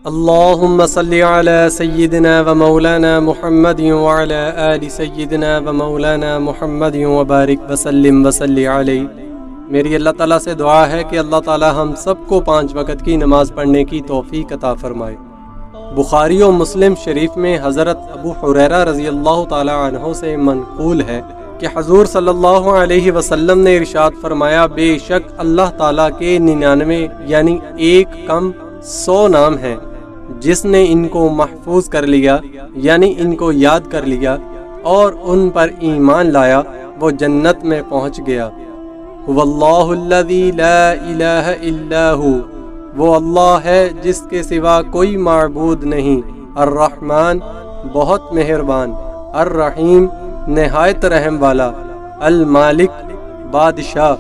اللهم صل على سيدنا ومولانا محمد وعلى آل سيدنا ومولانا محمد وبارک وسلم وصلی علیہ۔ میری اللہ تعالیٰ سے دعا ہے کہ اللہ تعالیٰ ہم سب کو 5 وقت کی نماز پڑھنے کی توفیق عطا فرمائے۔ بخاری و مسلم شریف میں حضرت ابو ہریرہ رضی اللہ تعالی عنہ سے منقول ہے کہ حضور صلی اللہ علیہ وسلم نے ارشاد فرمایا، بے شک اللہ تعالیٰ کے 99 یعنی 1 کم 100 نام ہیں، جس نے ان کو محفوظ کر لیا یعنی ان کو یاد کر لیا اور ان پر ایمان لایا، وہ جنت میں پہنچ گیا۔ هو اللہ الذی لا الہ الا ہو، وہ اللہ ہے جس کے سوا کوئی معبود نہیں۔ الرحمن بہت مہربان، الرحیم نہایت رحم والا، المالک بادشاہ،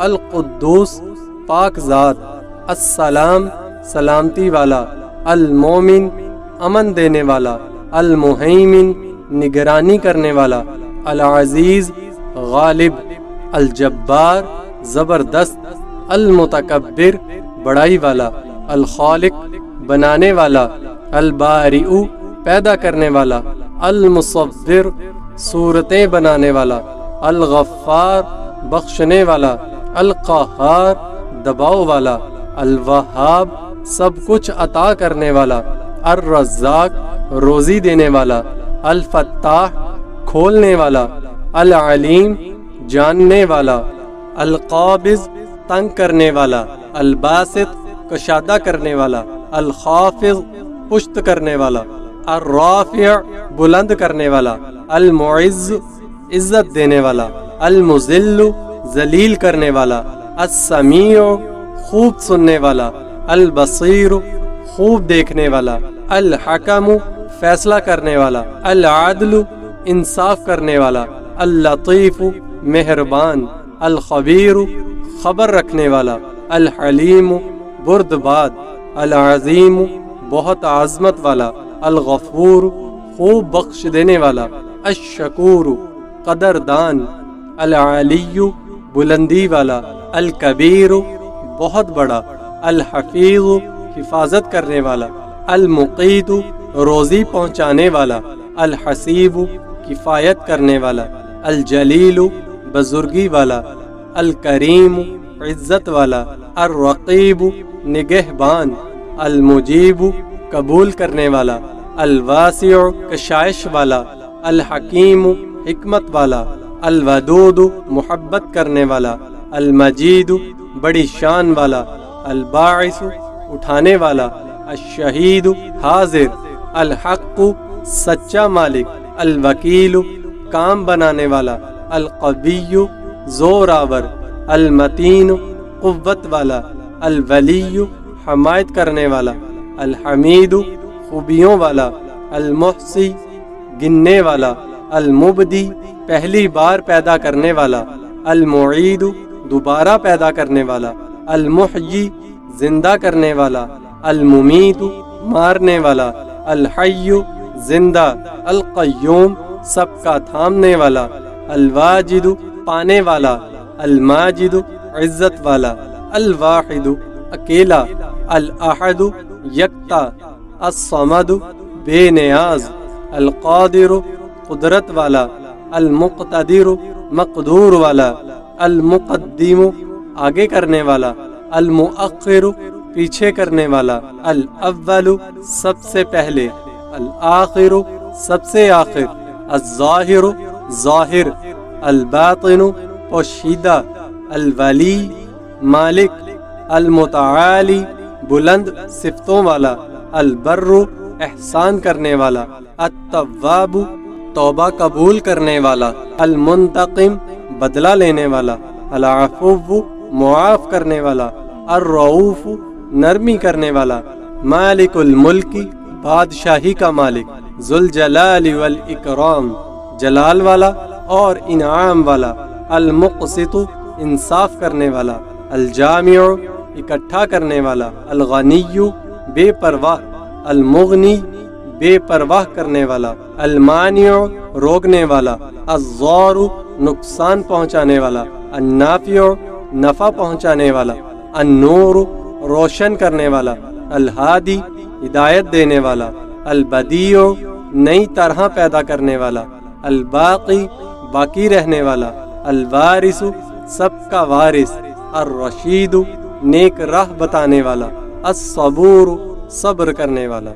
القدوس پاک ذات، السلام سلامتی والا، المومن امن دینے والا، المہیمن نگرانی کرنے والا، العزیز غالب، الجبار زبردست، المتکبر بڑائی والا، الخالق بنانے والا، البارئ پیدا کرنے والا، المصور صورتیں بنانے والا، الغفار بخشنے والا، القہار دباؤ والا، الوہاب سب کچھ عطا کرنے والا، الرزاق روزی دینے والا، الفتاح کھولنے والا، العلیم جاننے والا، القابض تنگ کرنے والا، الباسط کشادہ کرنے والا، الخافض پشت کرنے والا، الرافع بلند کرنے والا، المعز عزت دینے والا، المذل ذلیل کرنے والا، السمیع خوب سننے والا، البصیر خوب دیکھنے والا، الحکم فیصلہ کرنے والا، العدل انصاف کرنے والا، اللطیف مہربان، الخبیر خبر رکھنے والا، الحلیم بردبار، العظیم بہت عظمت والا، الغفور خوب بخش دینے والا، الشکور قدردان، العلی بلندی والا، الکبیر بہت بڑا، الحفیظ حفاظت کرنے والا، المقیت روزی پہنچانے والا، الحسیب کفایت کرنے والا، الجلیل بزرگی والا، الکریم عزت والا، الرقیب نگہبان، المجیب قبول کرنے والا، الواسع کشائش والا، الحکیم حکمت والا، الودود محبت کرنے والا، المجید بڑی شان والا، الباعث اٹھانے والا، الشہید حاضر، الحق سچا مالک، الوکیل کام بنانے والا، القوی زور آور، المتین قوت والا، الولی حمایت کرنے والا، الحمید خوبیوں والا، المحصی گننے والا، المبدی پہلی بار پیدا کرنے والا، المعید دوبارہ پیدا کرنے والا، المحیی زندہ کرنے والا، الممیت مارنے والا، الحی زندہ، القیوم سب کا تھامنے والا، الواجد پانے والا، الماجد عزت والا، الواحد اکیلا، الاحد یکتا، الصمد بے نیاز، القادر قدرت والا، المقتدر مقدور والا، المقدم آگے کرنے والا، المؤخر پیچھے کرنے والا، الاول سب سے پہلے، الآخر سب سے آخر، الظاہر ظاہر، الباطن پوشیدہ، الولی مالک، المتعالی بلند صفتوں والا، البر احسان کرنے والا، التواب توبہ قبول کرنے والا، المنتقم بدلہ لینے والا، العفو معاف کرنے والا، الرؤوف نرمی کرنے والا، مالک الملک بادشاہی کا مالک، ذوالجلال والاکرام جلال والا اور انعام والا، المقسط انصاف کرنے والا، الجامع اکٹھا کرنے والا، الغنی بے پرواہ، المغنی بے پرواہ کرنے والا، المانع روکنے والا، الضار نقصان پہنچانے والا، النافع نفع پہنچانے والا، النور روشن کرنے والا، الہادی ہدایت دینے والا، البدیع نئی طرح پیدا کرنے والا، الباقی باقی رہنے والا، الوارث سب کا وارث، الرشید نیک راہ بتانے والا، الصبور صبر کرنے والا۔